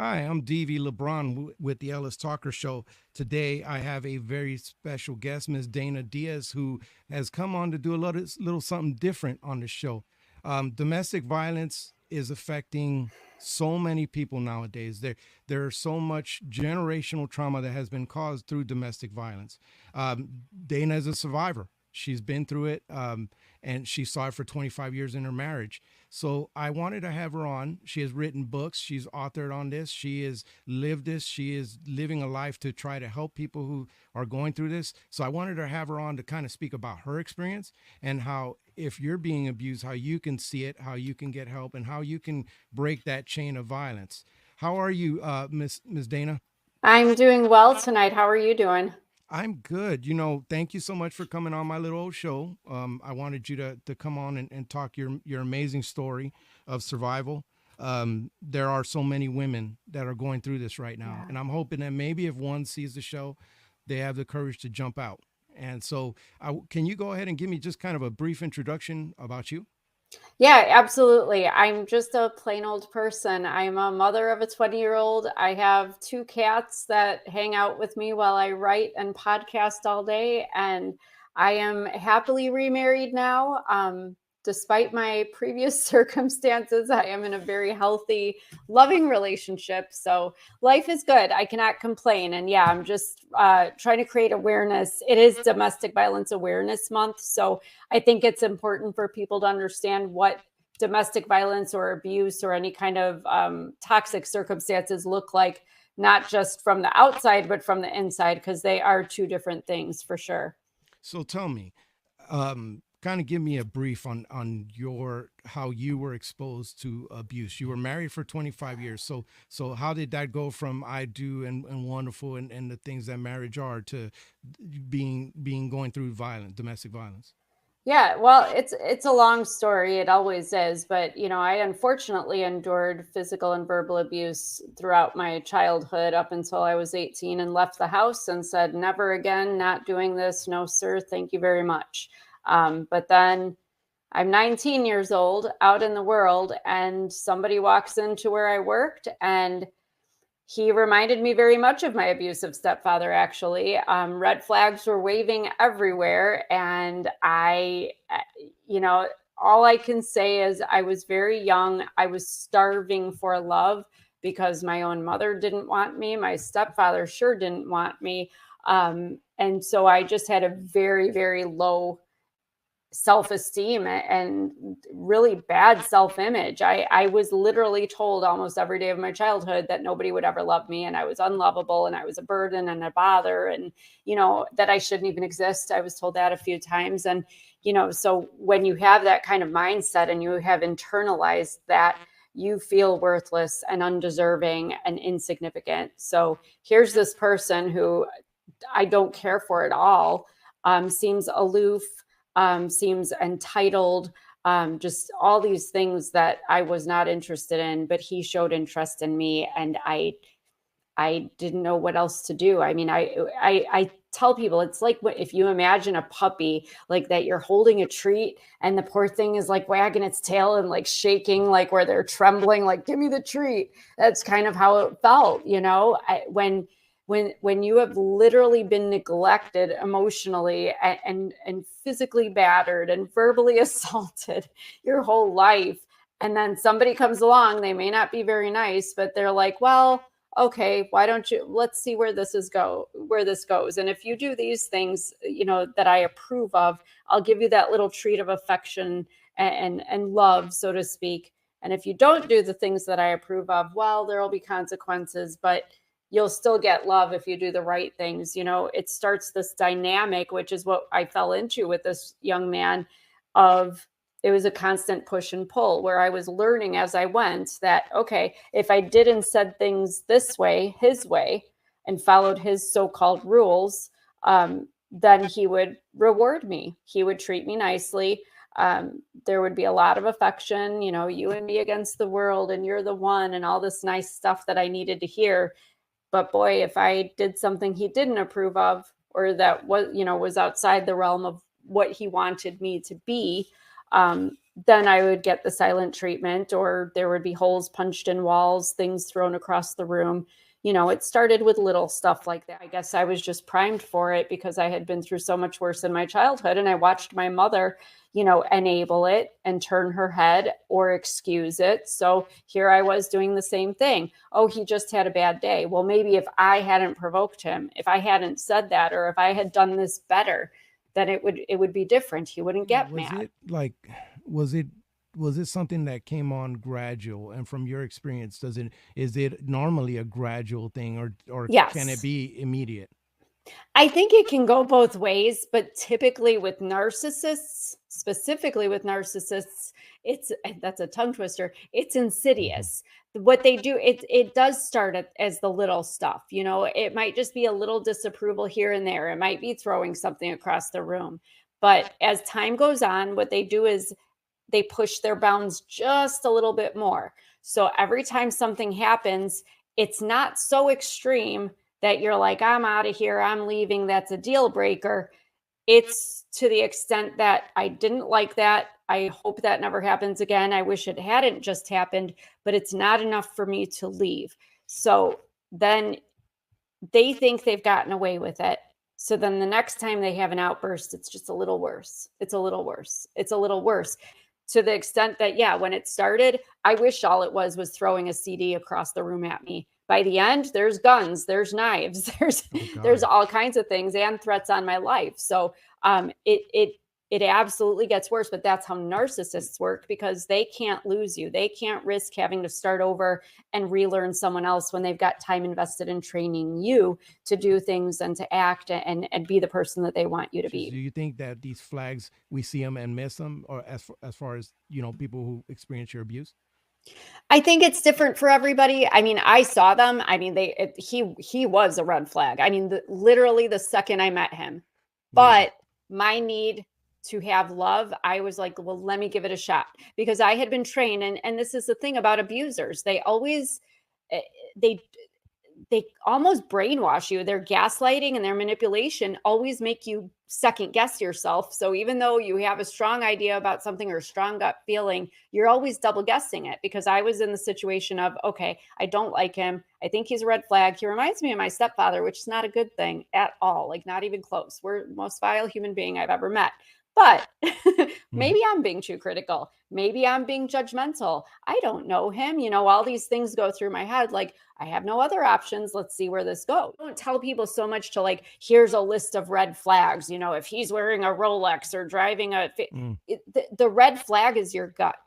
Hi, I'm DV LeBron with the Ellis Talker Show. Today, I have a very special guest, Miss Dana Diaz, who has come on to do a little something different on the show. Domestic violence is affecting so many people nowadays. There's so much generational trauma that has been caused through domestic violence. Dana is a survivor. She's been through it, and she saw it for 25 years in her marriage. So I wanted to have her on. She has written books. She's authored on this. She has lived this. She is living a life to try to help people who are going through this. So I wanted to have her on to kind of speak about her experience and how, if you're being abused, how you can see it, how you can get help, and how you can break that chain of violence. How are you, Miss Dana? I'm doing well tonight. How are you doing? I'm good. Thank you so much for coming on my little old show. I wanted you to come on and talk your amazing story of survival. There are so many women that are going through this right now, Yeah. and I'm hoping that maybe if one sees the show, they have the courage to jump out. And so, can you go ahead and give me just kind of a brief introduction about you? Yeah, absolutely. I'm just a plain old person. I'm a mother of a 20-year-old. I have two cats that hang out with me while I write and podcast all day. And I am happily remarried now. Despite my previous circumstances, I am in a very healthy, loving relationship. So life is good. I cannot complain. And yeah, I'm just trying to create awareness. It is Domestic Violence Awareness Month. So I think it's important for people to understand what domestic violence or abuse or any kind of toxic circumstances look like, not just from the outside, but from the inside, because they are two different things for sure. So tell me, kind of give me a brief on your how you were exposed to abuse. You were married for 25 years, so how did that go from I do and wonderful and the things that marriage are to being going through domestic violence? Yeah, well, it's a long story. It always is, but I unfortunately endured physical and verbal abuse throughout my childhood up until I was 18 and left the house and said, "Never again, not doing this. No, sir, thank you very much." But then I'm 19 years old, out in the world, and somebody walks into where I worked, and he reminded me very much of my abusive stepfather, actually. Red flags were waving everywhere. And all I can say is I was very young. I was starving for love because my own mother didn't want me. My stepfather sure didn't want me. And so I just had a very, very low self-esteem and really bad self-image. I was literally told almost every day of my childhood that nobody would ever love me, and I was unlovable, and I was a burden and a bother, and that I shouldn't even exist. I was told that a few times. And so when you have that kind of mindset and you have internalized that, you feel worthless and undeserving and insignificant. So here's this person who I don't care for at all, seems aloof, seems entitled, just all these things that I was not interested in, but he showed interest in me, and I didn't know what else to do. I mean, I tell people it's like if you imagine a puppy like that, you're holding a treat, and the poor thing is like wagging its tail and like shaking, like where they're trembling, like give me the treat. That's kind of how it felt, when you have literally been neglected emotionally and physically battered and verbally assaulted your whole life, and then somebody comes along, they may not be very nice, but they're like, well, okay, why don't you, let's see where this goes, and if you do these things that I approve of, I'll give you that little treat of affection and love, so to speak. And if you don't do the things that I approve of, well, there will be consequences, but you'll still get love if you do the right things. It starts this dynamic, which is what I fell into with this young man. Of It was a constant push and pull, where I was learning as I went that, okay, if I did and said things this way, his way, and followed his so-called rules, then he would reward me. He would treat me nicely. There would be a lot of affection, you and me against the world, and you're the one, and all this nice stuff that I needed to hear. But boy, if I did something he didn't approve of, or that was outside the realm of what he wanted me to be, then I would get the silent treatment, or there would be holes punched in walls, things thrown across the room. It started with little stuff like that. I guess I was just primed for it because I had been through so much worse in my childhood, and I watched my mother, enable it and turn her head or excuse it. So here I was doing the same thing. Oh, he just had a bad day. Well, maybe if I hadn't provoked him, if I hadn't said that, or if I had done this better, then it would be different. He wouldn't Yeah, get was mad. it like, was it was it something that came on gradual? And from your experience, is it normally a gradual thing, or can it Yes. be immediate? I think it can go both ways, but typically with narcissists, specifically with narcissists, that's a tongue twister. It's Mhm. insidious. What they do, it does start as the little stuff. It might just be a little disapproval here and there. It might be throwing something across the room. But as time goes on, what they do is they push their bounds just a little bit more. So every time something happens, it's not so extreme that you're like, I'm out of here, I'm leaving, that's a deal breaker. It's to the extent that I didn't like that. I hope that never happens again. I wish it hadn't just happened, but it's not enough for me to leave. So then they think they've gotten away with it. So then the next time they have an outburst, it's just a little worse. It's a little worse. It's a little worse, to the extent that, yeah, when it started, I wish all it was throwing a CD across the room at me. By the end, there's guns, there's knives, Oh there's God. all kinds of things and threats on my life. So it absolutely gets worse, but that's how narcissists work, because they can't lose you. They can't risk having to start over and relearn someone else when they've got time invested in training you to do things and to act and be the person that they want you to So be. do you think that these flags, we see them and miss them, or as far as people who experience your abuse? I think it's different for everybody. I mean, I saw them. I mean, he was a red flag. I mean, literally the second I met him. Yeah. But my need to have love, I was like, well, let me give it a shot, because I had been trained, and this is the thing about abusers. They always eh, they they almost brainwash you. Their gaslighting and their manipulation always make you second guess yourself. So even though you have a strong idea about something or a strong gut feeling, you're always double guessing it. Because I was in the situation of, okay, I don't like him. I think he's a red flag. He reminds me of my stepfather, which is not a good thing at all. Like, not even close. We're the most vile human being I've ever met. But Mhm. maybe I'm being too critical. Maybe I'm being judgmental. I don't know him. All these things go through my head. Like, I have no other options. Let's see where this goes. I don't tell people so much to, like, here's a list of red flags. If he's wearing a Rolex or driving Mm. the red flag is your gut.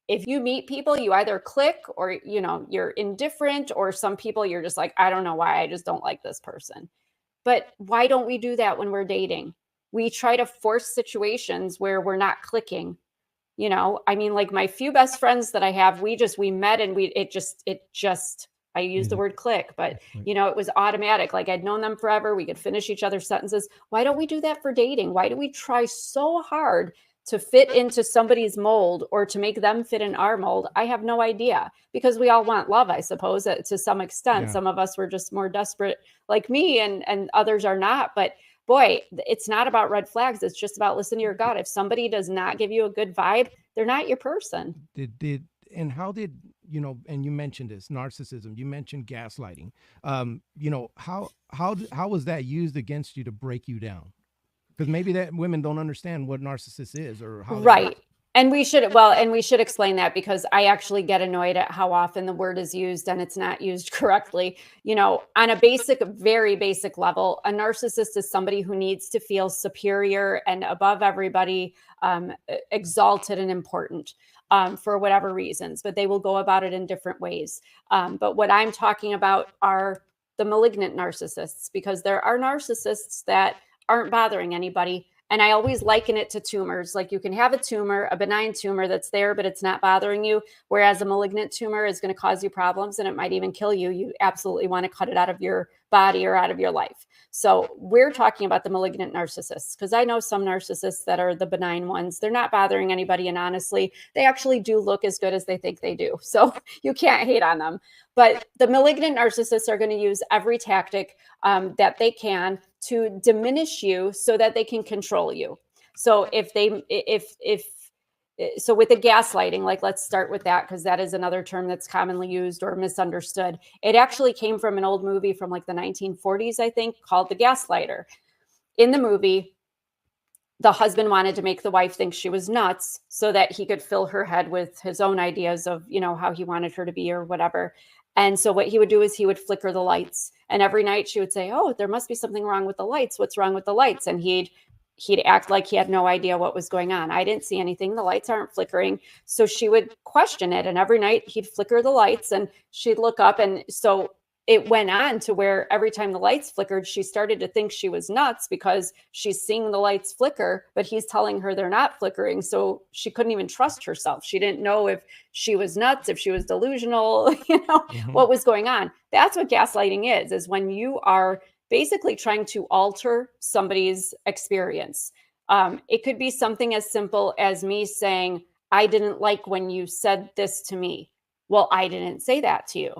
If you meet people, you either click, or, you're indifferent, or some people you're just like, I don't know why, I just don't like this person. But why don't we do that when we're dating? We try to force situations where we're not clicking. I mean, like, my few best friends that I have, we met, and it just I use the Easy. word click, but Like, it was automatic. Like, I'd known them forever. We could finish each other's sentences. Why don't we do that for dating? Why do we try so hard to fit into somebody's mold, or to make them fit in our mold? I have no idea, because we all want love, I suppose, to some extent. yeah. Some of us were just more desperate, like me, and others are not. But boy, it's not about red flags. It's just about listening to your gut. If somebody does not give you a good vibe, they're not your person. Did and how did and you mentioned this narcissism, you mentioned gaslighting, how was that used against you to break you down? Because maybe that women don't understand what narcissist is or how they work. Right. And we should explain that, because I actually get annoyed at how often the word is used and it's not used correctly. On a very basic level, a narcissist is somebody who needs to feel superior and above everybody, exalted and important, for whatever reasons, but they will go about it in different ways. But what I'm talking about are the malignant narcissists, because there are narcissists that aren't bothering anybody. And I always liken it to tumors. Like, you can have a tumor, a benign tumor that's there, but it's not bothering you. Whereas a malignant tumor is going to cause you problems, and it might even kill you. You absolutely want to cut it out of your body or out of your life. So we're talking about the malignant narcissists, because I know some narcissists that are the benign ones. They're not bothering anybody. And honestly, they actually do look as good as they think they do. So you can't hate on them. But the malignant narcissists are going to use every tactic, that they can, to diminish you so that they can control you. So if So with the gaslighting, like, let's start with that, because that is another term that's commonly used or misunderstood. It actually came from an old movie from like the 1940s, I think, called The Gaslighter. In the movie, the husband wanted to make the wife think she was nuts so that he could fill her head with his own ideas of, how he wanted her to be or whatever. And so what he would do is he would flicker the lights. And every night she would say, "Oh, there must be something wrong with the lights. What's wrong with the lights?" And he'd act like he had no idea what was going on. "I didn't see anything. The lights aren't flickering." So she would question it. And every night he'd flicker the lights and she'd look up. And so it went on to where every time the lights flickered, she started to think she was nuts because she's seeing the lights flicker, but he's telling her they're not flickering. So she couldn't even trust herself. She didn't know if she was nuts, if she was delusional, what was going on. That's what gaslighting is when you are basically trying to alter somebody's experience. It could be something as simple as me saying, "I didn't like when you said this to me." Well, I didn't say that to you,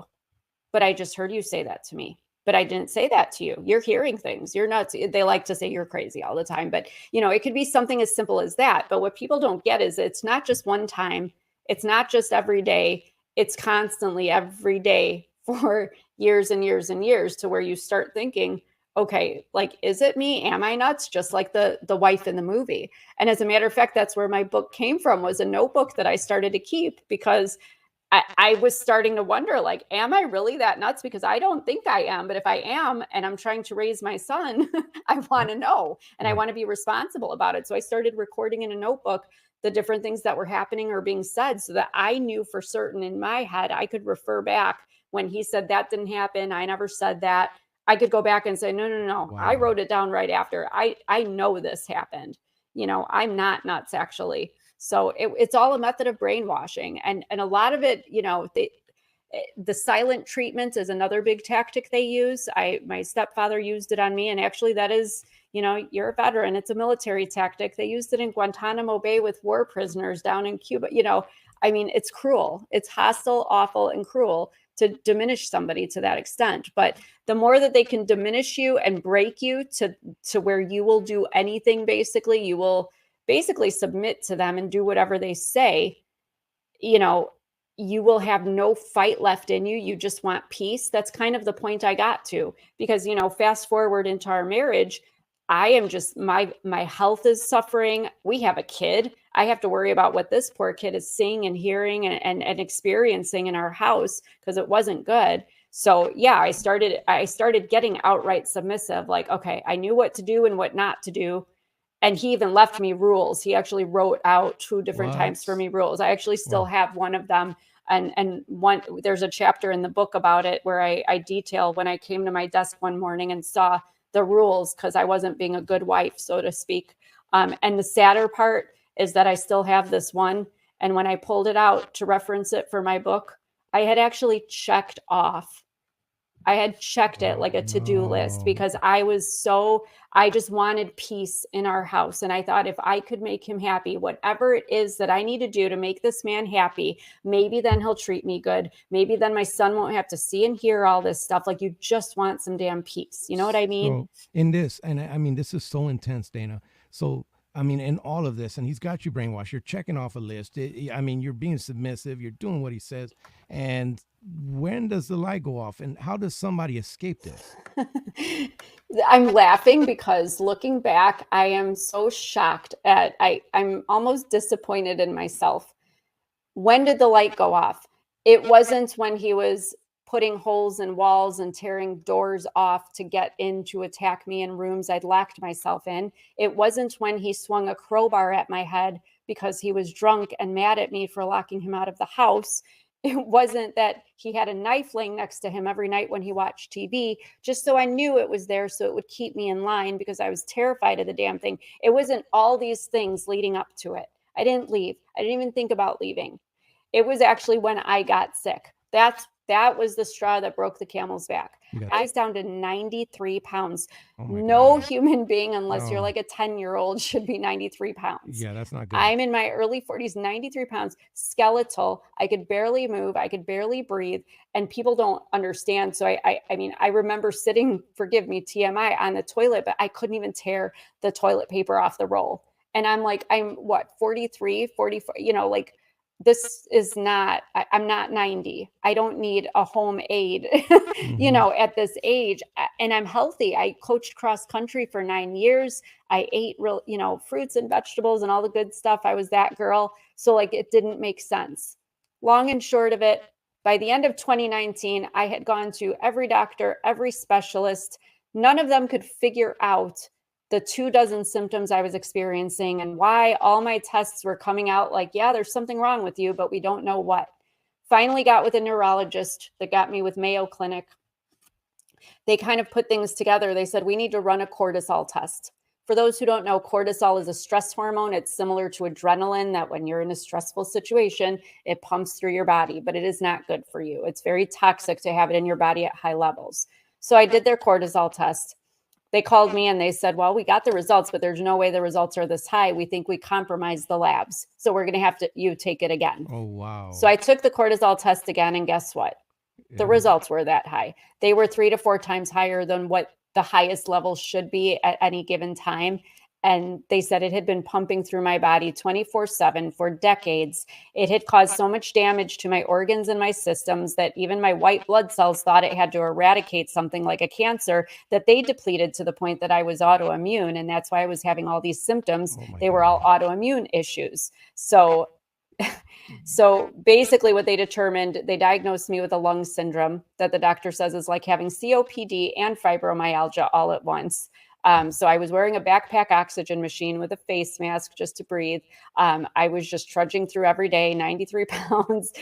but I just heard you say that to me. But I didn't say that to you. You're hearing things. You're nuts. They like to say you're crazy all the time. But, it could be something as simple as that. But what people don't get is it's not just one time. It's not just every day. It's constantly every day for years and years and years, to where you start thinking, okay, like, is it me? Am I nuts? Just like the wife in the movie. And as a matter of fact, that's where my book came from, was a notebook that I started to keep, because I was starting to wonder, like, am I really that nuts? Because I don't think I am. But if I am, and I'm trying to raise my son, I want to know, and I want to be responsible about it. So I started recording in a notebook the different things that were happening or being said, so that I knew for certain in my head, I could refer back when he said that didn't happen. I never said that. I could go back and say, no, no, no. Wow. I wrote it down right after. I know this happened. I'm not nuts, actually. So it's all a method of brainwashing. And a lot of it, the silent treatment is another big tactic they use. My stepfather used it on me. And actually that is, you're a veteran. It's a military tactic. They used it in Guantanamo Bay with war prisoners down in Cuba. It's cruel. It's hostile, awful, and cruel to diminish somebody to that extent. But the more that they can diminish you and break you to where you will do anything, basically, you will basically submit to them and do whatever they say, you will have no fight left in you. You just want peace. That's kind of the point I got to, because, fast forward into our marriage, I am just, my health is suffering. We have a kid. I have to worry about what this poor kid is seeing and hearing and experiencing in our house, because it wasn't good. So yeah, I started getting outright submissive. Like, okay, I knew what to do and what not to do. And he even left me rules. He actually wrote out 2 different times for me rules. I actually still have one of them. And one, there's a chapter in the book about it where I detail when I came to my desk one morning and saw the rules, because I wasn't being a good wife, so to speak. And the sadder part is that I still have this one. And when I pulled it out to reference it for my book, I had actually checked off. I had checked it like a to-do list, because I just wanted peace in our house. And I thought, if I could make him happy, whatever it is that I need to do to make this man happy, maybe then he'll treat me good. Maybe then my son won't have to see and hear all this stuff. Like, you just want some damn peace. You know what I mean? So in this, and I mean, this is so intense, Dana. So, I mean, in all of this, and he's got you brainwashed, you're checking off a list. I mean, you're being submissive, you're doing what he says. And when does the light go off, and how does somebody escape this? I'm laughing because, looking back, I am so shocked I'm almost disappointed in myself. When did the light go off? It wasn't when he was putting holes in walls and tearing doors off to get in to attack me in rooms I'd locked myself in. It wasn't when he swung a crowbar at my head because he was drunk and mad at me for locking him out of the house. It wasn't that he had a knife laying next to him every night when he watched TV, just so I knew it was there, so it would keep me in line, because I was terrified of the damn thing. It wasn't all these things leading up to it. I didn't leave. I didn't even think about leaving. It was actually when I got sick. That was the straw that broke the camel's back. I was down to 93 pounds. No human being, unless you're like a 10-year-old, should be 93 pounds. Yeah, that's not good. I'm in my early 40s, 93 pounds, skeletal. I could barely move. I could barely breathe. And people don't understand. So I mean, I remember sitting, forgive me, TMI, on the toilet, but I couldn't even tear the toilet paper off the roll. And I'm like, I'm what, 43, 44, like this is not, I'm not 90. I don't need a home aid, Hmm. at this age. And I'm healthy. I coached cross country for 9 years. I ate real, fruits and vegetables and all the good stuff. I was that girl. So like it didn't make sense. Long and short of it, by the end of 2019, I had gone to every doctor, every specialist. None of them could figure out the 24 symptoms I was experiencing and why all my tests were coming out like, yeah, there's something wrong with you, but we don't know what. Finally got with a neurologist that got me with Mayo Clinic. They kind of put things together. They said, we need to run a cortisol test. For those who don't know, cortisol is a stress hormone. It's similar to adrenaline, that when you're in a stressful situation, it pumps through your body, but it is not good for you. It's very toxic to have it in your body at high levels. So I did their cortisol test. They called me and they said, well, we got the results, but there's no way the results are this high. We think we compromised the labs. So we're going to have you take it again. Oh, So wow. I took the cortisol test again, and guess what? The It was, results were that high. They were 3 to 4 times higher than what the highest level should be at any given time. And they said it had been pumping through my body 24/7 for decades. It had caused so much damage to my organs and my systems that even my white blood cells thought it had to eradicate something like a cancer, that they depleted to the point that I was autoimmune. And that's why I was having all these symptoms. oh my They were all God. autoimmune issues. So basically, what they determined, they diagnosed me with a lung syndrome that the doctor says is like having COPD and fibromyalgia all at once. So I was wearing a backpack oxygen machine with a face mask just to breathe. I was just trudging through every day, 93 pounds,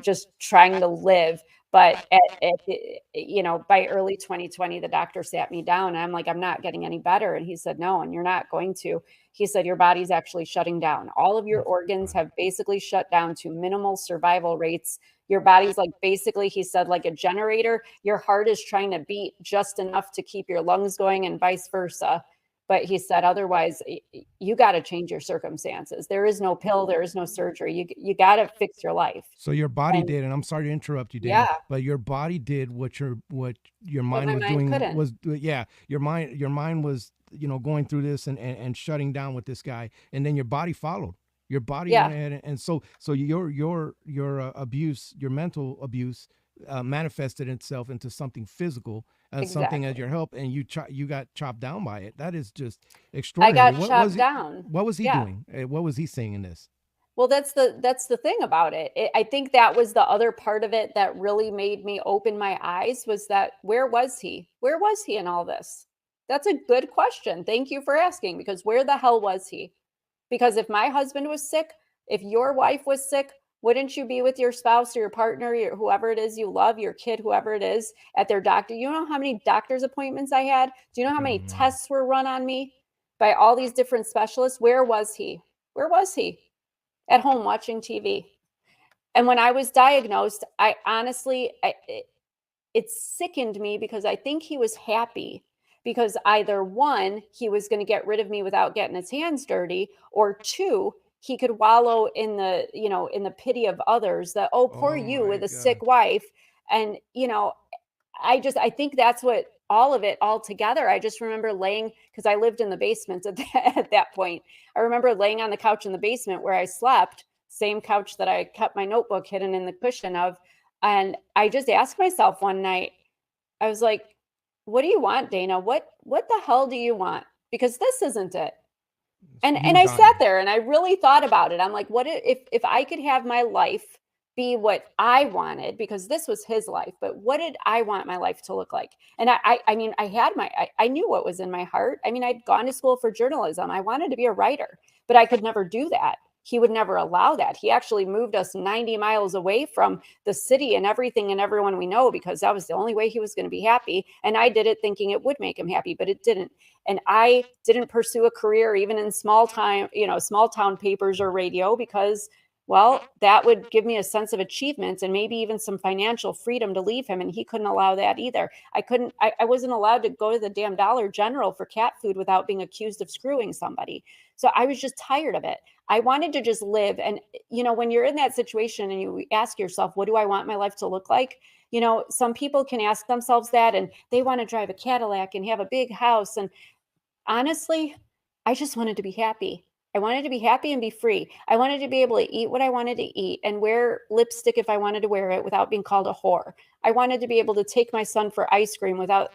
just trying to live. But by early 2020, the doctor sat me down and I'm like, I'm not getting any better. And he said, no, and you're not going to. He said, your body's actually shutting down. All of your Oh, organs God. have basically shut down to minimal survival rates. Your body's like, basically, he said, like a generator. Your heart is trying to beat just enough to keep your lungs going and vice versa. But he said, otherwise, you got to change your circumstances. There is no pill. There is no surgery. You got to fix your life. So your body And did, and I'm sorry to interrupt you, Dana, yeah, but your body did what your but mind my was mind doing couldn't. was yeah, your mind was going through this and shutting down with this guy, and then your body followed. Your body Yeah, went ahead and so your abuse, your mental abuse, manifested itself into something physical and something as exactly. your help, and you got chopped down by it. That is just I extraordinary. got What was chopped it? down. What was he Yeah. doing? What was he saying in this? Well, that's the thing about it. I think that was the other part of it that really made me open my eyes, was that where was he? Where was he in all this? That's a good question. Thank you for asking, because where the hell was he? Because if my husband was sick, if your wife was sick, wouldn't you be with your spouse or your partner, or whoever it is you love, your kid, whoever it is, at their doctor? You know how many doctor's appointments I had? Do you know how many Mhm. tests were run on me by all these different specialists? Where was he? Where was he? At home watching TV. And when I was diagnosed, I honestly, it sickened me, because I think he was happy, because either one, he was going to get rid of me without getting his hands dirty, or two, he could wallow in the pity of others, that, oh, poor Oh you my with a sick God. wife. And I think that's what all of it all together. I just remember laying, because I lived in the basement at that point. I remember laying on the couch in the basement where I slept, same couch that I kept my notebook hidden in the cushion of. And I just asked myself one night, I was like, what do you want, Dana? What the hell do you want? Because this isn't it. You And were I sat dying. there and I really thought about it. I'm like, what if I could have my life be what I wanted, because this was his life, but what did I want my life to look like? And I mean, I knew what was in my heart. I mean, I'd gone to school for journalism. I wanted to be a writer, but I could never do that. He would never allow that. He actually moved us 90 miles away from the city and everything and everyone we know, because that was the only way he was going to be happy. And I did it thinking it would make him happy, but it didn't. And I didn't pursue a career even in small town papers or radio, because, well, that would give me a sense of achievement and maybe even some financial freedom to leave him. And he couldn't allow that either. I wasn't allowed to go to the damn Dollar General for cat food without being accused of screwing somebody. So I was just tired of it. I wanted to just live. And, when you're in that situation and you ask yourself, what do I want my life to look like? Some people can ask themselves that, and they want to drive a Cadillac and have a big house. And honestly, I just wanted to be happy. I wanted to be happy and be free. I wanted to be able to eat what I wanted to eat and wear lipstick if I wanted to wear it without being called a whore. I wanted to be able to take my son for ice cream without,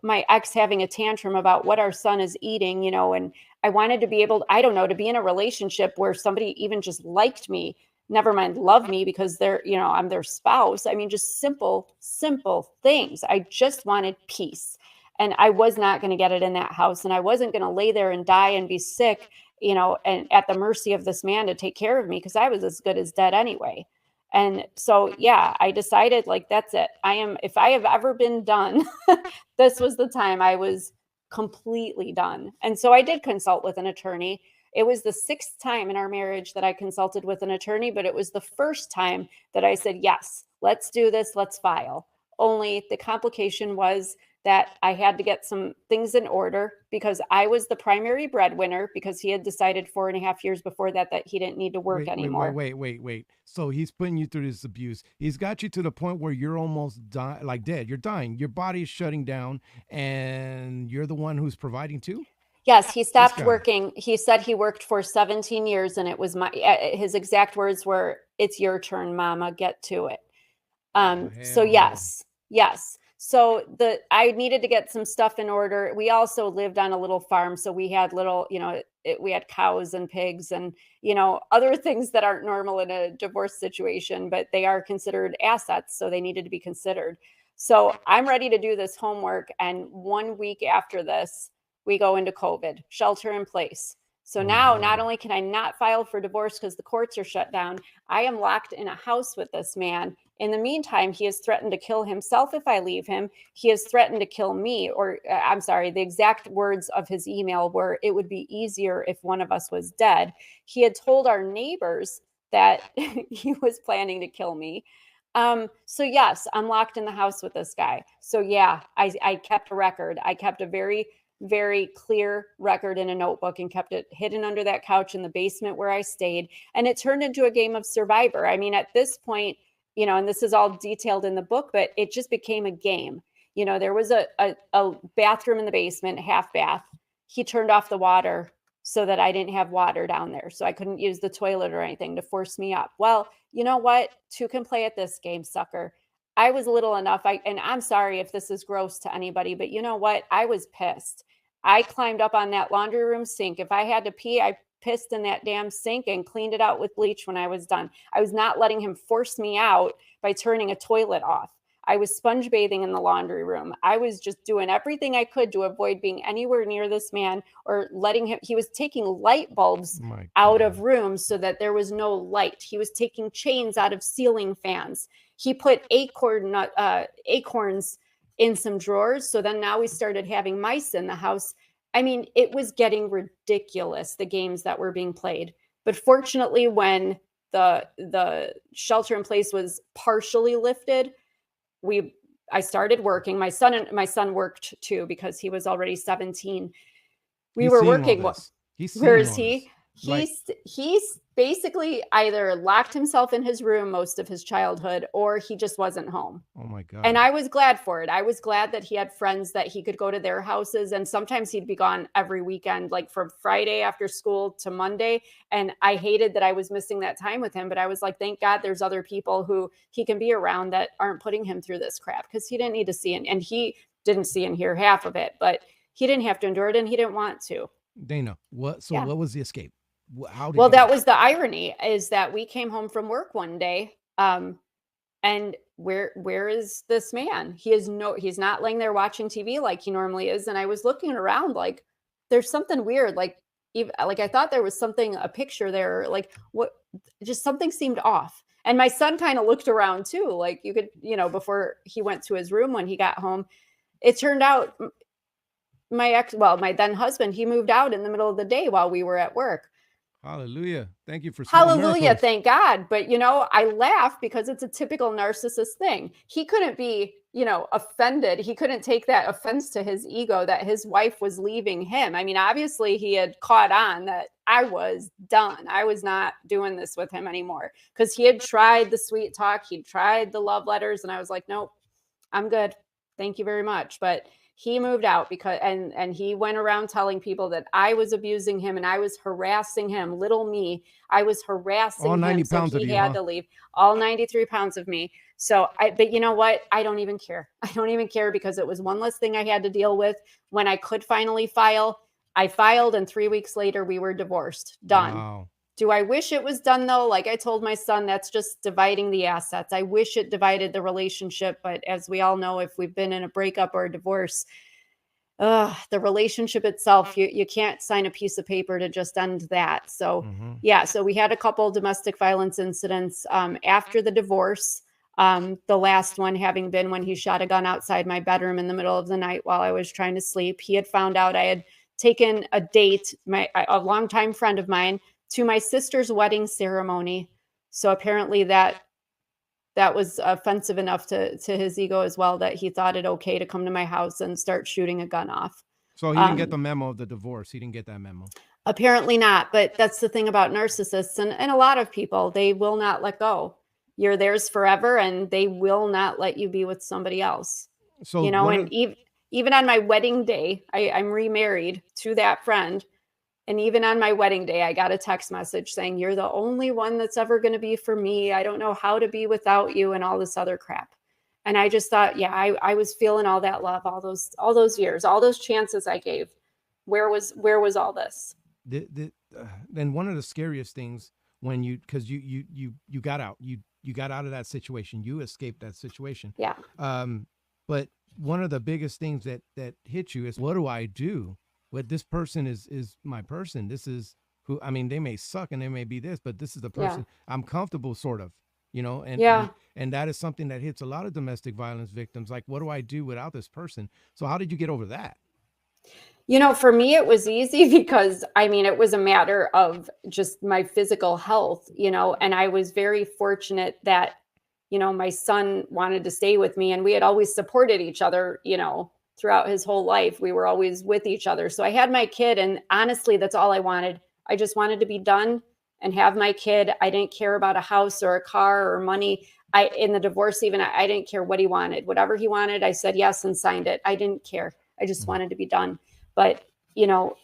my ex having a tantrum about what our son is eating, and I wanted to be able, I don't know, to be in a relationship where somebody even just liked me, never mind love me because they're, I'm their spouse. I mean, just simple, simple things. I just wanted peace. And I was not going to get it in that house. And I wasn't going to lay there and die and be sick, and at the mercy of this man to take care of me because I was as good as dead anyway. And so, yeah, I decided like, that's it. If I have ever been done, this was the time I was completely done. And so I did consult with an attorney. It was the sixth time in our marriage that I consulted with an attorney, but it was the first time that I said, yes, let's do this, let's file. Only the complication was that I had to get some things in order because I was the primary breadwinner because he had decided 4.5 years before that he didn't need to work anymore. Wait. So he's putting you through this abuse. He's got you to the point where you're almost like dead. You're dying. Your body is shutting down, and you're the one who's providing too. Yes, he stopped working. He said he worked for 17 years, and it was his exact words were, "It's your turn, Mama. Get to it." So yes. So I needed to get some stuff in order. We also lived on a little farm, so we had little, we had cows and pigs and, other things that aren't normal in a divorce situation, but they are considered assets, so they needed to be considered. So I'm ready to do this homework, and 1 week after this, we go into COVID, shelter in place. So now not only can I not file for divorce because the courts are shut down, I am locked in a house with this man. In the meantime, he has threatened to kill himself if I leave him. He has threatened to kill me, or I'm sorry, the exact words of his email were, it would be easier if one of us was dead. He had told our neighbors that he was planning to kill me. So yes, I'm locked in the house with this guy. So yeah, I kept a record. I kept a very, very clear record in a notebook and kept it hidden under that couch in the basement where I stayed. And it turned into a game of Survivor. I mean, at this point, and this is all detailed in the book, but it just became a game. There was a bathroom in the basement, half bath. He turned off the water so that I didn't have water down there. So I couldn't use the toilet or anything to force me up. Well, you know what? Two can play at this game, sucker. I was little enough. And I'm sorry if this is gross to anybody, but you know what? I was pissed. I climbed up on that laundry room sink. If I had to pee, I pissed in that damn sink and cleaned it out with bleach when I was done. I was not letting him force me out by turning a toilet off. I was sponge bathing in the laundry room. I was just doing everything I could to avoid being anywhere near this man or letting him. He was taking light bulbs out of rooms so that there was no light. He was taking chains out of ceiling fans. He put acorns in some drawers. So then now we started having mice in the house. I mean, it was getting ridiculous, the games that were being played. But fortunately, when the shelter in place was partially lifted, I started working. My son worked too because he was already 17. We were working. Where is he? He's basically either locked himself in his room most of his childhood or he just wasn't home. Oh my God. And I was glad for it. I was glad that he had friends that he could go to their houses. And sometimes he'd be gone every weekend, like from Friday after school to Monday. And I hated that I was missing that time with him. But I was like, thank God there's other people who he can be around that aren't putting him through this crap because he didn't need to see it. And he didn't see and hear half of it, but he didn't have to endure it and he didn't want to. Dana, what was the escape? Well, that was the irony, is that we came home from work one day, and where is this man? He's not laying there watching TV like he normally is. And I was looking around like, there's something weird. Like I thought there was a picture there, like what, just something seemed off. And my son kind of looked around too. Like you could, before he went to his room when he got home, it turned out my then husband, he moved out in the middle of the day while we were at work. Hallelujah. Thank you for Hallelujah. miracles. Thank God. But, I laugh because it's a typical narcissist thing. He couldn't be, offended. He couldn't take that offense to his ego that his wife was leaving him. I mean, obviously he had caught on that I was done. I was not doing this with him anymore because he had tried the sweet talk. He'd tried the love letters. And I was like, nope, I'm good. Thank you very much. But He moved out because and he went around telling people that I was abusing him and I was harassing him. Little me, I was All harassing 90 him, so pounds of he you, had huh? to leave. All 93 pounds of me. So but you know what? I don't even care. I don't even care because it was one less thing I had to deal with. When I could finally file, I filed, and 3 weeks later we were divorced. Done. Wow. Do I wish it was done though? Like I told my son, that's just dividing the assets. I wish it divided the relationship, but as we all know, if we've been in a breakup or a divorce, the relationship itself, you can't sign a piece of paper to just end that. So Hmm. yeah, so we had a couple domestic violence incidents after the divorce. The last one having been when he shot a gun outside my bedroom in the middle of the night while I was trying to sleep. He had found out I had taken a date, a longtime friend of mine, to my sister's wedding ceremony. So apparently that was offensive enough to his ego as well, that he thought it okay to come to my house and start shooting a gun off. So he didn't get Um, the memo of the divorce. He didn't get that memo. Apparently not, but that's the thing about narcissists and a lot of people, they will not let go. You're theirs forever and they will not let you be with somebody else. So one And of even on my wedding day, I'm remarried to that friend. And even on my wedding day, I got a text message saying, "You're the only one that's ever going to be for me. I don't know how to be without you," and all this other crap. And I just thought, yeah, I was feeling all that love, all those years, all those chances I gave. Where was all this? the then one of the scariest things when you because you got out you got out of that situation, you escaped that situation, Yeah. but one of the biggest things that hit you is, what do I do? What this person is my person. This is who, I mean, they may suck and they may be this, but this is the Yeah. person I'm comfortable, sort of, and Yeah. that is something that hits a lot of domestic violence victims. Like, what do I do without this person? So how did you get over that? For me, it was easy because I mean, it was a matter of just my physical health, and I was very fortunate that, my son wanted to stay with me and we had always supported each other, throughout his whole life. We were always with each other. So I had my kid, and honestly, that's all I wanted. I just wanted to be done and have my kid. I didn't care about a house or a car or money. In the divorce, even, I didn't care what he wanted. Whatever he wanted, I said yes and signed it. I didn't care. I just Mhm. wanted to be done. But,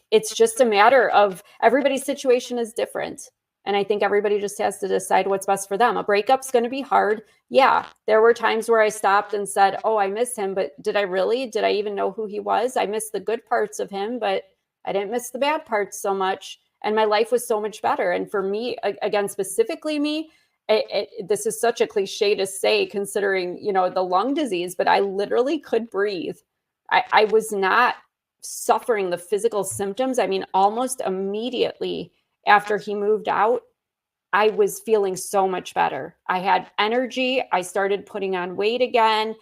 it's just a matter of everybody's situation is different. And I think everybody just has to decide what's best for them. A breakup's going to be hard. Yeah, there were times where I stopped and said, "Oh, I miss him," but did I really? Did I even know who he was? I missed the good parts of him, but I didn't miss the bad parts so much. And my life was so much better. And for me, again, specifically me, this is such a cliche to say considering, the lung disease, but I literally could breathe. I was not suffering the physical symptoms. I mean, almost immediately after he moved out, I was feeling so much better. I had energy. I started putting on weight again.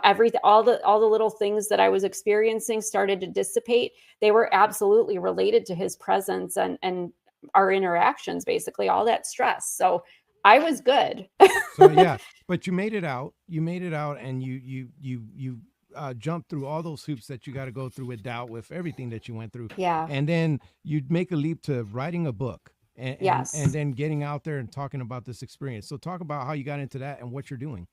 Everything, all the little things that I was experiencing started to dissipate. They were absolutely related to his presence and our interactions, basically all that stress. So I was good. So yeah, but you made it out. You made it out, and you jumped through all those hoops that you got to go through with doubt, with everything that you went through, Yeah. and then you'd make a leap to writing a book, and Yes. then getting out there and talking about this experience. So talk about how you got into that and what you're doing.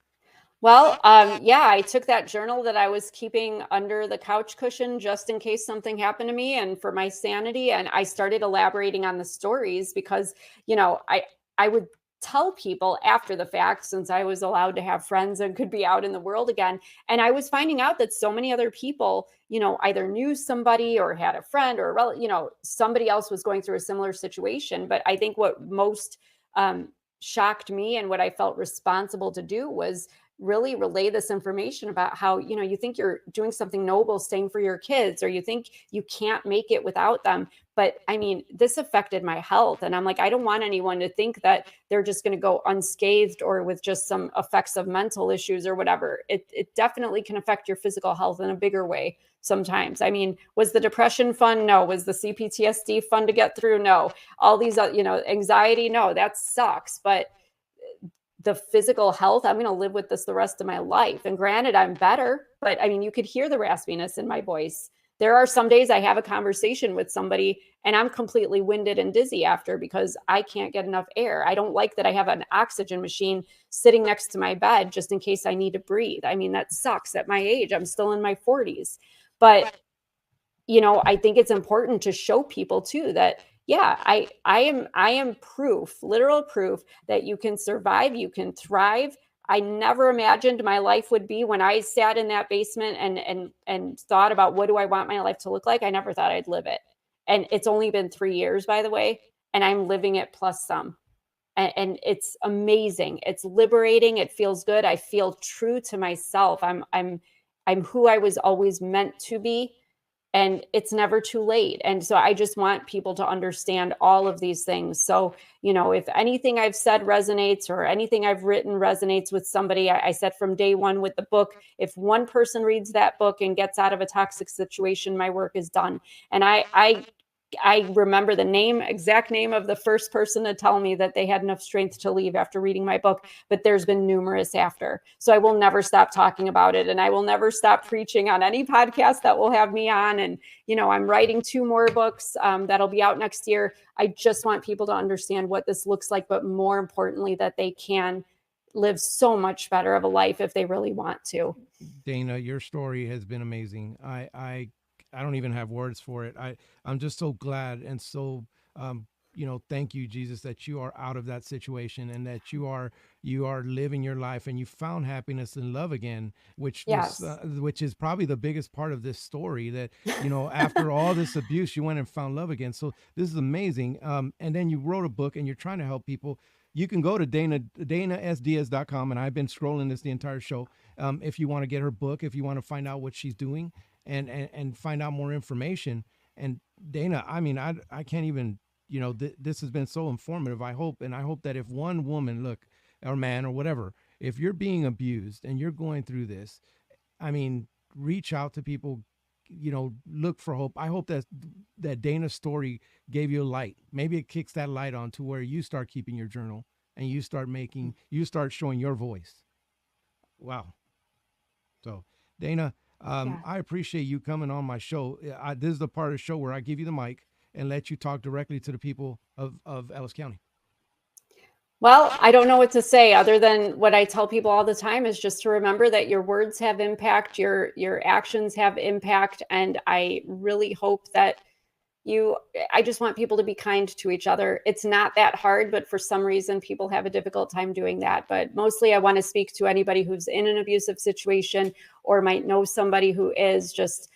Well, yeah, I took that journal that I was keeping under the couch cushion just in case something happened to me and for my sanity. And I started elaborating on the stories because, I would tell people after the fact, since I was allowed to have friends and could be out in the world again. And I was finding out that so many other people, either knew somebody or had a friend or a somebody else was going through a similar situation. But I think what most shocked me and what I felt responsible to do was really relay this information about how, you think you're doing something noble staying for your kids, or you think you can't make it without them. But I mean, this affected my health. And I'm like, I don't want anyone to think that they're just going to go unscathed or with just some effects of mental issues or whatever. It definitely can affect your physical health in a bigger way sometimes. I mean, was the depression fun? No. Was the CPTSD fun to get through? No. All these, anxiety? No, that sucks. But the physical health, I'm going to live with this the rest of my life. And granted, I'm better, but I mean, you could hear the raspiness in my voice. There are some days I have a conversation with somebody and I'm completely winded and dizzy after because I can't get enough air. I don't like that I have an oxygen machine sitting next to my bed just in case I need to breathe. I mean, that sucks at my age. I'm still in my 40s. But I think it's important to show people too that yeah, I am proof, literal proof that you can survive, you can thrive. I never imagined my life would be when I sat in that basement and thought about what do I want my life to look like. I never thought I'd live it. And it's only been 3 years, by the way, and I'm living it plus some. And it's amazing. It's liberating. It feels good. I feel true to myself. I'm who I was always meant to be, and it's never too late. And so I just want people to understand all of these things. So, if anything I've said resonates or anything I've written resonates with somebody, I said from day one with the book, if one person reads that book and gets out of a toxic situation, my work is done. And I remember the exact name of the first person to tell me that they had enough strength to leave after reading my book, but there's been numerous after. So I will never stop talking about it, and I will never stop preaching on any podcast that will have me on. And, I'm writing 2 more books that'll be out next year. I just want people to understand what this looks like, but more importantly, that they can live so much better of a life if they really want to. Dana, your story has been amazing. I don't even have words for it. I'm just so glad and so thank you, Jesus, that you are out of that situation and that you are living your life and you found happiness and love again, Yes. which is probably the biggest part of this story. That after all this abuse, you went and found love again. So this is amazing. And then you wrote a book and you're trying to help people. You can go to danasdiaz.com, and I've been scrolling this the entire show. If you want to get her book, if you want to find out what she's doing, and find out more information. And Dana, I mean, I can't even, this has been so informative. I hope that if one woman, look, or man or whatever, if you're being abused and you're going through this, I mean, reach out to people, look for hope. I hope that Dana's story gave you a light. Maybe it kicks that light on to where you start keeping your journal and you start showing your voice. Wow. So, Dana, Yeah. I appreciate you coming on my show. This is the part of the show where I give you the mic and let you talk directly to the people of Ellis County. Well, I don't know what to say other than what I tell people all the time is just to remember that your words have impact, your actions have impact, and I really hope that you I just want people to be kind to each other. It's not that hard, but for some reason people have a difficult time doing that. But mostly I want to speak to anybody who's in an abusive situation or might know somebody who is. Just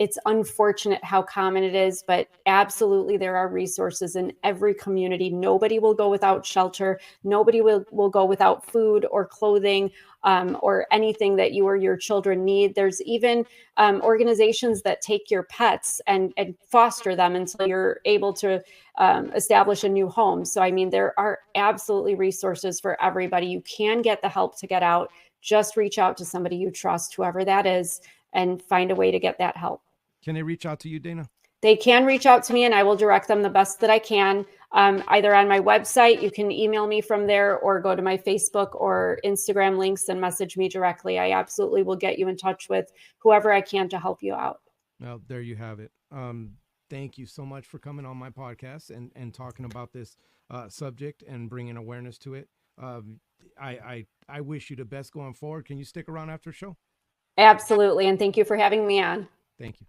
it's unfortunate how common it is, but absolutely there are resources in every community. Nobody will go without shelter. Nobody will go without food or clothing or anything that you or your children need. There's even organizations that take your pets and foster them until you're able to establish a new home. So, I mean, there are absolutely resources for everybody. You can get the help to get out. Just reach out to somebody you trust, whoever that is, and find a way to get that help. Can they reach out to you, Dana? They can reach out to me and I will direct them the best that I can. Either on my website, you can email me from there, or go to my Facebook or Instagram links and message me directly. I absolutely will get you in touch with whoever I can to help you out. Well, there you have it. Thank you so much for coming on my podcast and talking about this subject and bringing awareness to it. I wish you the best going forward. Can you stick around after the show? Absolutely. And thank you for having me on. Thank you.